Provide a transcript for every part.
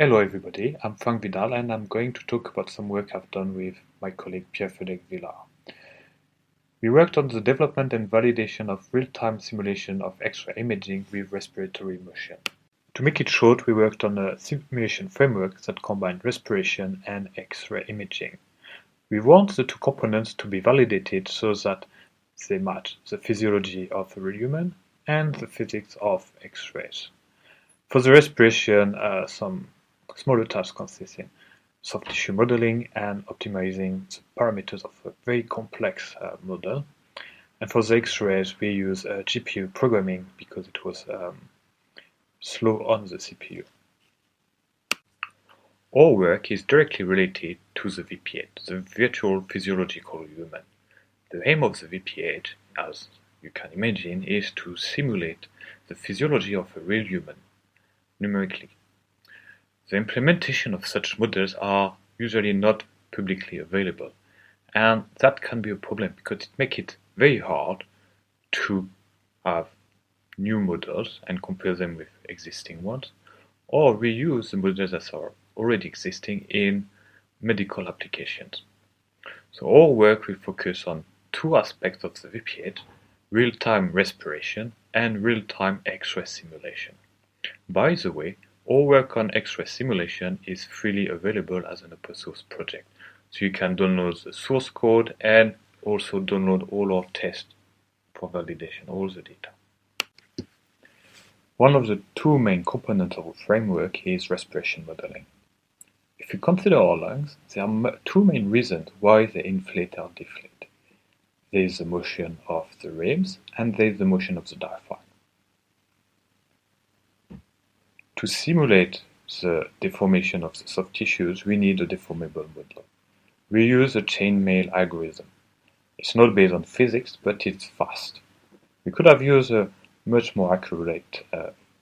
Hello everybody, I'm Frank Vidal and I'm going to talk about some work I've done with my colleague Pierre-Frédéric Villard. We worked on the development and validation of real-time simulation of X-ray imaging with respiratory motion. To make it short, we worked on a simulation framework that combined respiration and X-ray imaging. We want the two components to be validated so that they match the physiology of a real human and the physics of X-rays. For the respiration, some smaller tasks consist in soft tissue modeling and optimizing the parameters of a very complex model. And for the X-rays, we use GPU programming because it was slow on the CPU. Our work is directly related to the VP8, the virtual physiological human. The aim of the VP8, as you can imagine, is to simulate the physiology of a real human, numerically. The implementation of such models are usually not publicly available, and that can be a problem because it makes it very hard to have new models and compare them with existing ones, or reuse the models that are already existing in medical applications. So our work will focus on two aspects of the VP8, real-time respiration and real-time X-ray simulation. By the way, our work on X-ray simulation is freely available as an open source project, so you can download the source code and also download all our tests for validation, all the data. One of the two main components of our framework is respiration modeling. If you consider our lungs, there are two main reasons why they inflate or deflate. There is the motion of the ribs and there is the motion of the diaphragm. To simulate the deformation of the soft tissues, we need a deformable model. We use a chainmail algorithm. It's not based on physics, but it's fast. We could have used a much more accurate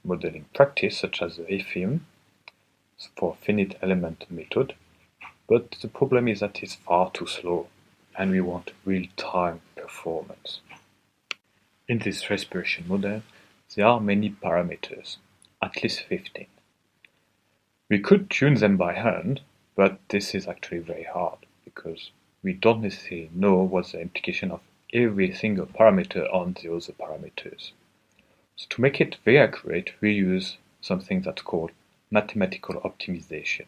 modeling practice, such as the FEM for finite element method, but the problem is that it's far too slow, and we want real-time performance. In this respiration model, there are many parameters. At least 15. We could tune them by hand, but this is actually very hard because we don't necessarily know what's the implication of every single parameter on the other parameters. So to make it very accurate, we use something that's called mathematical optimization.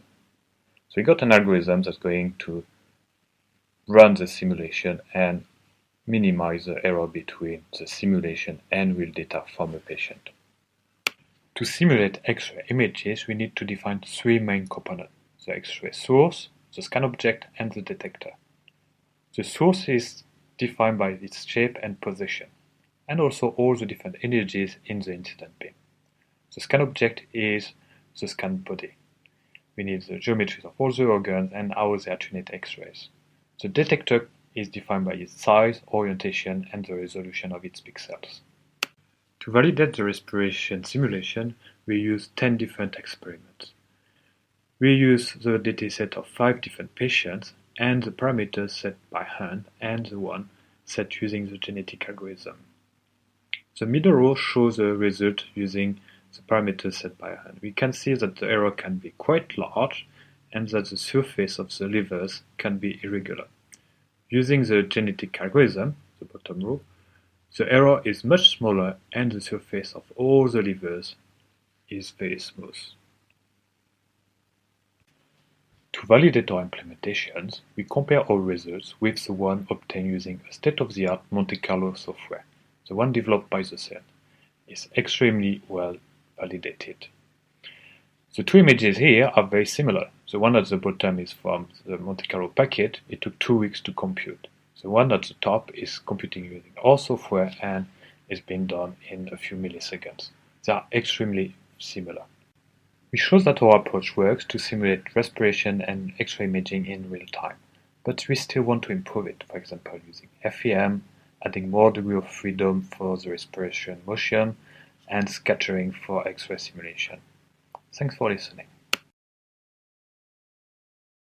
So we got an algorithm that's going to run the simulation and minimize the error between the simulation and real data from a patient. To simulate X-ray images, we need to define three main components: the X-ray source, the scan object, and the detector. The source is defined by its shape and position, and also all the different energies in the incident beam. The scan object is the scan body. We need the geometries of all the organs and how they attenuate X-rays. The detector is defined by its size, orientation, and the resolution of its pixels. To validate the respiration simulation, we use 10 different experiments. We use the dataset of 5 different patients and the parameters set by hand and the one set using the genetic algorithm. The middle row shows the result using the parameters set by hand. We can see that the error can be quite large and that the surface of the livers can be irregular. Using the genetic algorithm, the bottom row, the error is much smaller and the surface of all the livers is very smooth. To validate our implementations, we compare our results with the one obtained using a state-of-the-art Monte Carlo software. The one developed by the CERN is extremely well validated. The two images here are very similar. The one at the bottom is from the Monte Carlo packet. It took 2 weeks to compute. The one at the top is computing using our software and is being done in a few milliseconds. They are extremely similar. We show that our approach works to simulate respiration and X-ray imaging in real time, but we still want to improve it, for example using FEM, adding more degree of freedom for the respiration motion, and scattering for X-ray simulation. Thanks for listening.